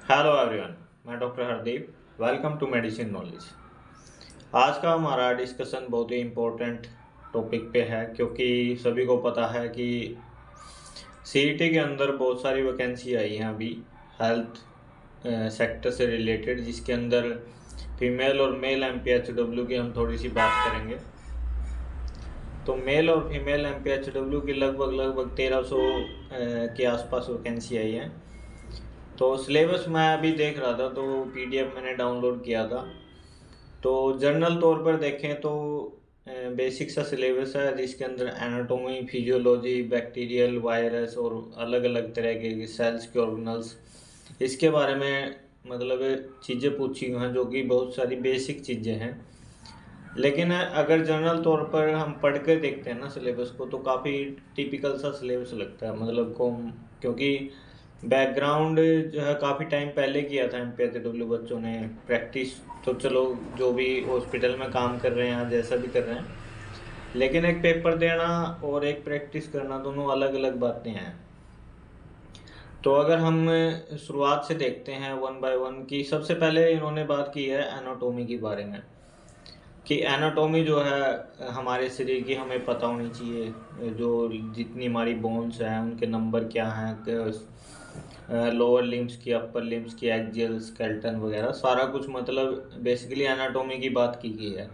Hello everyone, मैं doctor Hardeep. Welcome to medicine knowledge. आज का हमारा डिस्कशन बहुत ही इम्पोर्टेंट टॉपिक पे है, क्योंकि सभी को पता है कि सीईटी के अंदर बहुत सारी वैकेंसी आई हैं अभी हेल्थ सेक्टर से रिलेटेड, जिसके अंदर फीमेल और मेल एमपीएचडब्ल्यू की हम थोड़ी सी बात करेंगे। तो मेल और फीमेल एमपीएचडब्ल्यू की लगभग लगभग 1300 के आसपास वैकेंसी आई है। तो सिलेबस मैं अभी देख रहा था, तो पीडीएफ मैंने डाउनलोड किया था। तो जनरल तौर पर देखें तो बेसिक सा सिलेबस है, जिसके अंदर एनाटॉमी, फिजियोलॉजी, बैक्टीरियल, वायरस और अलग अलग तरह के सेल्स के ऑर्गेनल्स, इसके बारे में मतलब चीज़ें पूछी हुई हैं, जो कि बहुत सारी बेसिक चीज़ें हैं। लेकिन अगर जनरल तौर पर हम पढ़ के देखते हैं ना सिलेबस को, तो काफ़ी टिपिकल सा सिलेबस लगता है, मतलब को, क्योंकि बैकग्राउंड जो है काफ़ी टाइम पहले किया था एमपीएचडब्ल्यू बच्चों ने प्रैक्टिस। तो चलो, जो भी हॉस्पिटल में काम कर रहे हैं या जैसा भी कर रहे हैं, लेकिन एक पेपर देना और एक प्रैक्टिस करना दोनों अलग अलग बातें हैं। तो अगर हम शुरुआत से देखते हैं वन बाय वन की, सबसे पहले इन्होंने बात की है एनाटॉमी के बारे में, कि एनाटॉमी जो है हमारे शरीर की हमें पता होनी चाहिए। जो जितनी हमारी बोन्स हैं उनके नंबर क्या हैं, लोअर लिम्स की, अपर लिम्स की, एक्सियल, स्केलेटन वगैरह सारा कुछ, मतलब बेसिकली एनाटॉमी की बात की गई है।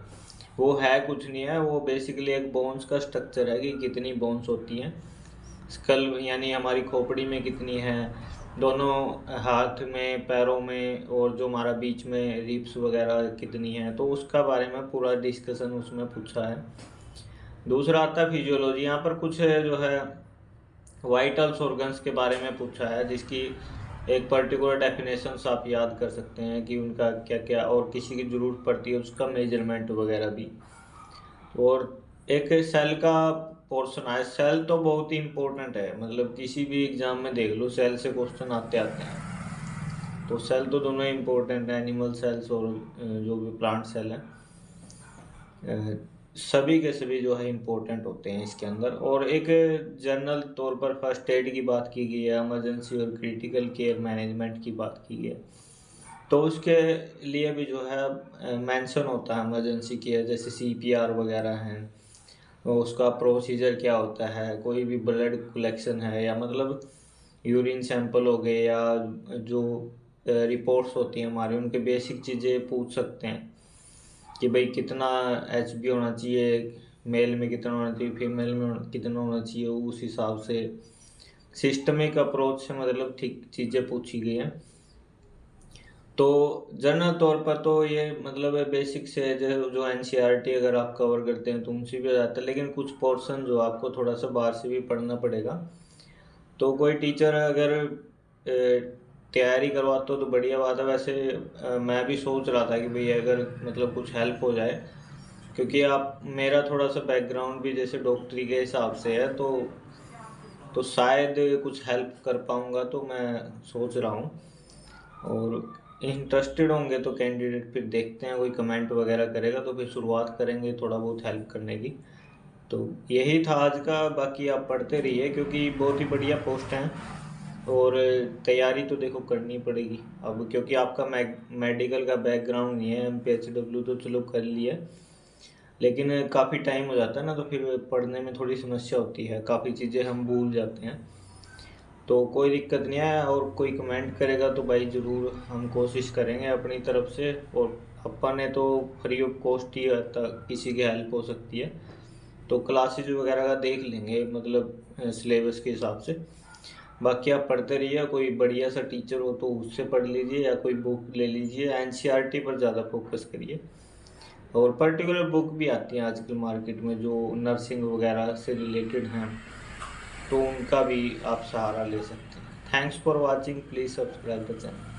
वो है कुछ नहीं है, वो बेसिकली एक बोन्स का स्ट्रक्चर है कि कितनी बोन्स होती हैं। स्कल यानी हमारी खोपड़ी में कितनी है, दोनों हाथ में, पैरों में, और जो हमारा बीच में रिब्स वगैरह कितनी है, तो उसका बारे में पूरा डिस्कशन उसमें पूछा है। दूसरा आता है फिजियोलॉजी। यहाँ पर कुछ जो है वाइटल्स ऑर्गन्स के बारे में पूछा है, जिसकी एक पर्टिकुलर डेफिनेशंस आप याद कर सकते हैं कि उनका क्या क्या, और किसी की ज़रूरत पड़ती है उसका मेजरमेंट वगैरह भी। और एक सेल का पोर्शन है। सेल तो बहुत ही इम्पोर्टेंट है, मतलब किसी भी एग्जाम में देख लो, सेल से क्वेश्चन आते आते हैं। तो सेल तो दोनों ही इम्पोर्टेंट है, एनिमल सेल्स और जो भी प्लांट सेल हैं, सभी के सभी जो है इम्पोर्टेंट होते हैं इसके अंदर। और एक जनरल तौर पर फर्स्ट एड की बात की गई है, इमरजेंसी और क्रिटिकल केयर मैनेजमेंट की बात की गई है। तो उसके लिए भी जो है मेंशन होता है इमरजेंसी केयर, जैसे सीपीआर वगैरह हैं, तो उसका प्रोसीजर क्या होता है, कोई भी ब्लड कलेक्शन है, या मतलब यूरिन सैंपल हो गए, या जो रिपोर्ट्स होती हैं हमारी, उनके बेसिक चीज़ें पूछ सकते हैं कि भाई कितना एचबी होना चाहिए, मेल में कितना होना चाहिए, फीमेल में कितना होना चाहिए, उस हिसाब से सिस्टमिक अप्रोच से मतलब ठीक चीज़ें पूछी गई हैं। तो जनरल तौर पर तो ये मतलब बेसिक से जो एनसीईआरटी अगर आप कवर करते हैं तो उनसे भी हो जाता है, लेकिन कुछ पोर्शन जो आपको थोड़ा सा बाहर से भी पढ़ना पड़ेगा। तो कोई टीचर अगर तैयारी करवाता हो तो बढ़िया बात है। वैसे मैं भी सोच रहा था कि भाई अगर मतलब कुछ हेल्प हो जाए, क्योंकि आप मेरा थोड़ा सा बैकग्राउंड भी जैसे डॉक्टरी के हिसाब से है, तो शायद कुछ हेल्प कर पाऊँगा, तो मैं सोच रहा हूँ। और इंटरेस्टेड होंगे तो कैंडिडेट फिर देखते हैं, कोई कमेंट वगैरह करेगा तो फिर शुरुआत करेंगे थोड़ा बहुत हेल्प करने की। तो यही था आज का। बाकी आप पढ़ते रहिए, क्योंकि बहुत ही बढ़िया पोस्ट हैं, और तैयारी तो देखो करनी पड़ेगी अब, क्योंकि आपका मेडिकल का बैकग्राउंड नहीं है। एमपीएचडब्ल्यू तो चलो कर लिया, लेकिन काफ़ी टाइम हो जाता है ना, तो फिर पढ़ने में थोड़ी समस्या होती है, काफ़ी चीज़ें हम भूल जाते हैं। तो कोई दिक्कत नहीं है, और कोई कमेंट करेगा तो भाई ज़रूर हम कोशिश करेंगे अपनी तरफ से। और अपन ने तो फ्री ऑफ कॉस्ट ही तक किसी की हेल्प हो सकती है, तो क्लासेज वगैरह का देख लेंगे, मतलब सिलेबस के हिसाब से। बाकी आप पढ़ते रहिए, कोई बढ़िया सा टीचर हो तो उससे पढ़ लीजिए, या कोई बुक ले लीजिए, एनसीईआरटी पर ज़्यादा फोकस करिए। और पर्टिकुलर बुक भी आती हैं आजकल मार्केट में जो नर्सिंग वगैरह से रिलेटेड हैं, तो उनका भी आप सहारा ले सकते हैं। Thanks for watching, please subscribe the channel.